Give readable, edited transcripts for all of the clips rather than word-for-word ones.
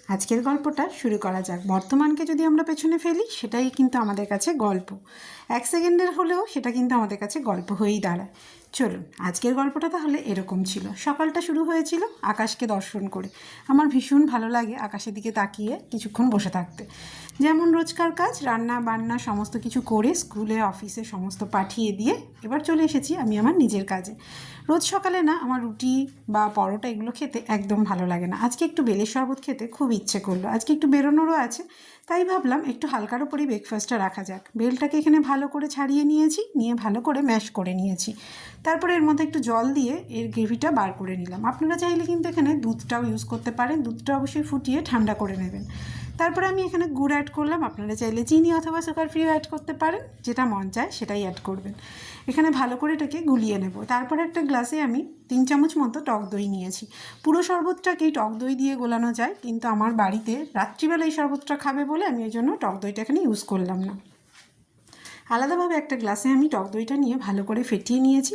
আজকের গল্পটা শুরু করা যাক। বর্তমানকে যদি আমরা পেছনে ফেলি সেটাই কিন্তু আমাদের কাছে গল্প। 1 সেকেন্ডের হলেও সেটা কিন্তু আমাদের কাছে গল্প হয়েই দাঁড়ায়। চলুন, আজকের গল্পটা তাহলে এরকম ছিল। সকালটা শুরু হয়েছিল আকাশকে দর্শন করে। আমার ভীষণ ভালো লাগে আকাশের দিকে তাকিয়ে কিছুক্ষণ বসে থাকতে। যেমন রোজকার কাজ, রান্না বান্না সমস্ত কিছু করে স্কুলে অফিসে সমস্ত পাঠিয়ে দিয়ে এবার চলে এসেছি আমি আমার নিজের কাজে। রোজ সকালে না আমার রুটি বা পরোটা এগুলো খেতে একদম ভালো লাগে না। আজকে একটু বেলের শরবত খেতে খুব ইচ্ছে করলো। আজকে একটু বেরোনোরও আছে, তাই ভাবলাম একটু হালকার ওপরেই ব্রেকফাস্টটা রাখা যাক। বেলটাকে এখানে ভালো করে ছাড়িয়ে নিয়েছি, নিয়ে ভালো করে ম্যাশ করে নিয়েছি। তারপরে এর মধ্যে একটু জল দিয়ে এর গ্রেভিটা বার করে নিলাম। আপনারা চাইলে কিন্তু এখানে দুধটাও ইউজ করতে পারেন। দুধটা অবশ্যই ফুটিয়ে ঠান্ডা করে নেবেন। তারপরে আমি এখানে গুড় অ্যাড করলাম। আপনারা চাইলে চিনি অথবা সুগার ফ্রিও অ্যাড করতে পারেন, যেটা মন চায় সেটাই অ্যাড করবেন। এখানে ভালো করে এটাকে গুলিয়ে নেব। তারপরে একটা গ্লাসে আমি 3 চামচ মতো টক দই নিয়েছি। পুরো শরবতটাকেই টক দই দিয়ে গোলানো যায়, কিন্তু আমার বাড়িতে রাত্রিবেলা এই শরবতটা খাবে বলে আমি ওই জন্য টক দইটা এখানে ইউজ করলাম না। আলাদাভাবে একটা গ্লাসে আমি টক দইটা নিয়ে ভালো করে ফেটিয়ে নিয়েছি।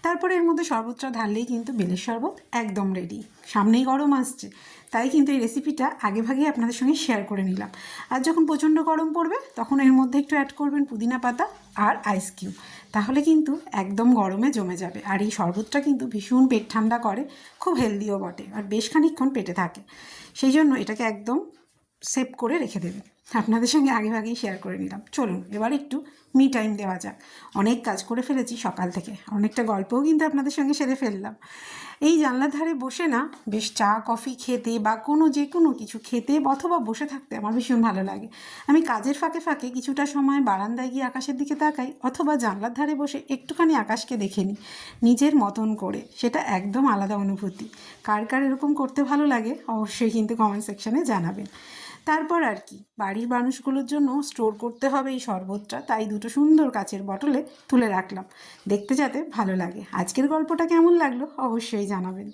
তারপরে এর মধ্যে শরবতটা ঢাললেই কিন্তু বেলের শরবত একদম রেডি। সামনেই গরম আসছে, তাই কিন্তু এই রেসিপিটা আগেভাগেই আপনাদের সঙ্গে শেয়ার করে নিলাম। আর যখন প্রচণ্ড গরম পড়বে তখন এর মধ্যে একটু অ্যাড করবেন পুদিনা পাতা আর আইস কিউব, তাহলে কিন্তু একদম গরমে জমে যাবে। আর এই শরবতটা কিন্তু ভীষণ পেট ঠান্ডা করে, খুব হেলদিও বটে, আর বেশ খানিকক্ষণ পেটে থাকে। সেই জন্য এটাকে একদম সেভ করে রেখে দেবেন। আপনাদের সঙ্গে আগেভাগেই শেয়ার করে নিলাম। চলুন এবার একটু মি টাইম দেওয়া যাক। অনেক কাজ করে ফেলেছি সকাল থেকে, অনেকটা গল্পও কিন্তু আপনাদের সঙ্গে সেরে ফেললাম। এই জানলার ধারে বসে না বেশ চা কফি খেতে বা যে কোনো কিছু খেতে অথবা বসে থাকতে আমার ভীষণ ভালো লাগে। আমি কাজের ফাঁকে ফাঁকে কিছুটা সময় বারান্দায় গিয়ে আকাশের দিকে তাকাই, অথবা জানলার ধারে বসে একটুখানি আকাশকে দেখে নিই নিজের মতন করে। সেটা একদম আলাদা অনুভূতি। কার কার এরকম করতে ভালো লাগে অবশ্যই কিন্তু কমেন্ট সেকশানে জানাবেন। তারপর আর কি, বাড়ির মানুষগুলোর জন্য স্টোর করতে হবে এই শরবতটা, তাই দুটো সুন্দর কাচের বটলে তুলে রাখলাম, দেখতে যাতে ভালো লাগে। আজকের গল্পটা কেমন লাগলো অবশ্যই জানাবেন।